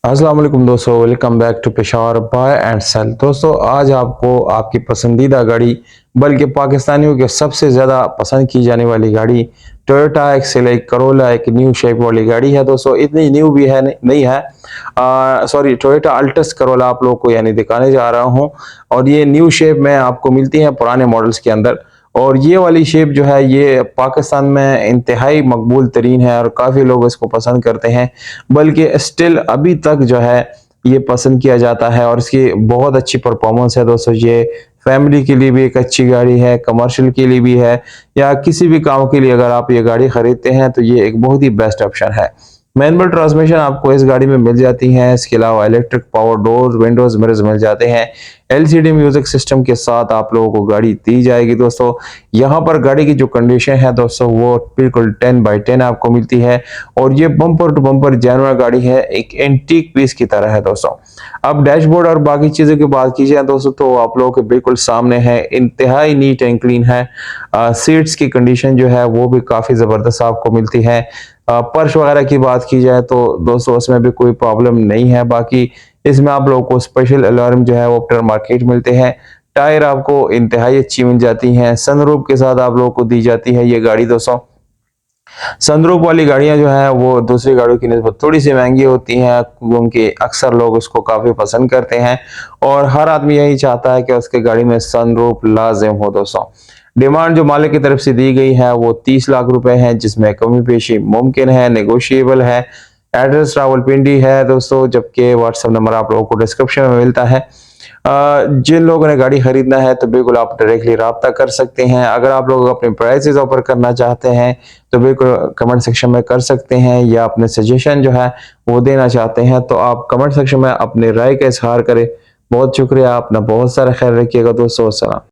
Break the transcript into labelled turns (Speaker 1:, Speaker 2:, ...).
Speaker 1: अस्सलाम वालेकुम दोस्तों, welcome back to Peshawar buy and sell. दोस्तों आज आपको आपकी पसंदीदा गाड़ी बल्कि पाकिस्तानियों के सबसे ज़्यादा पसंद की जाने वाली गाड़ी टोयोटा एक्सेल करोला एक न्यू शेप वाली गाड़ी है। दोस्तों इतनी न्यू भी है नहीं है, सॉरी टोयोटा अल्टस करोला आप लोगों को यानी दिखाने जा रहा हूँ। और ये न्यू शेप में आपको मिलती है पुराने मॉडल्स के अंदर। और ये वाली शेप जो है ये पाकिस्तान में इंतहाई मकबूल तरीन है और काफ़ी लोग इसको पसंद करते हैं, बल्कि स्टिल अभी तक जो है ये पसंद किया जाता है और इसकी बहुत अच्छी परफॉर्मेंस है। दोस्तों ये फैमिली के लिए भी एक अच्छी गाड़ी है, कमर्शियल के लिए भी है, या किसी भी काम के लिए अगर आप ये गाड़ी खरीदते हैं तो ये एक बहुत ही बेस्ट ऑप्शन है। मैनुअल ट्रांसमिशन आपको इस गाड़ी में मिल जाती हैं, इसके अलावा electric power doors, windows mirrors मिल जाते हैं। एलसीडी म्यूजिक सिस्टम के साथ आप लोगों को गाड़ी दी जाएगी। दोस्तों यहाँ पर गाड़ी की जो कंडीशन है दोस्तों वो बिल्कुल 10/10 आपको मिलती है और ये बम्पर टू बम्पर जेन्युइन गाड़ी है, एक एंटीक पीस की तरह है। दोस्तों अब डैशबोर्ड और बाकी चीजों की बात की जाए दोस्तों तो आप लोगों के बिल्कुल सामने है, इंतहाई नीट एंड क्लीन है। सीट्स की कंडीशन जो है वो भी काफी जबरदस्त आपको मिलती है। पर्श वगैरह की बात की जाए तो दोस्तों उसमें भी कोई प्रॉब्लम नहीं है। बाकी इसमें आप लोगों को स्पेशल अलार्म जो है वो आफ्टर मार्केट मिलते हैं। टायर आपको इंतहाई अच्छी मिल जाती हैं, सनरूफ के साथ आप लोगों को दी जाती है ये गाड़ी। दोस्तों सनरूफ वाली गाड़ियां जो है वो दूसरी गाड़ियों की निस्बत थोड़ी सी महंगी होती हैं, क्योंकि अक्सर लोग उसको काफी पसंद करते हैं और हर आदमी यही चाहता है कि उसके गाड़ी में सनरूफ लाजिम हो। दोस्तों डिमांड जो मालिक की तरफ से दी गई है वो 30 लाख रुपए है, जिसमें कमी पेशी मुमकिन है, नेगोशिएबल है। एड्रेस रावलपिंडी है दोस्तों, जबकि व्हाट्सएप नंबर आप लोगों को डिस्क्रिप्शन में मिलता है। जिन लोगों ने गाड़ी खरीदना है तो बिल्कुल आप डायरेक्टली रब्ता कर सकते हैं। अगर आप लोग अपने प्राइसेस ऑफर करना चाहते हैं तो बिल्कुल कमेंट सेक्शन में कर सकते हैं, या अपने सजेशन जो है वो देना चाहते हैं तो आप कमेंट सेक्शन में अपने राय का इजहार करें। बहुत शुक्रिया, अपना बहुत सारा ख्याल रखिएगा दोस्तों। सलाम।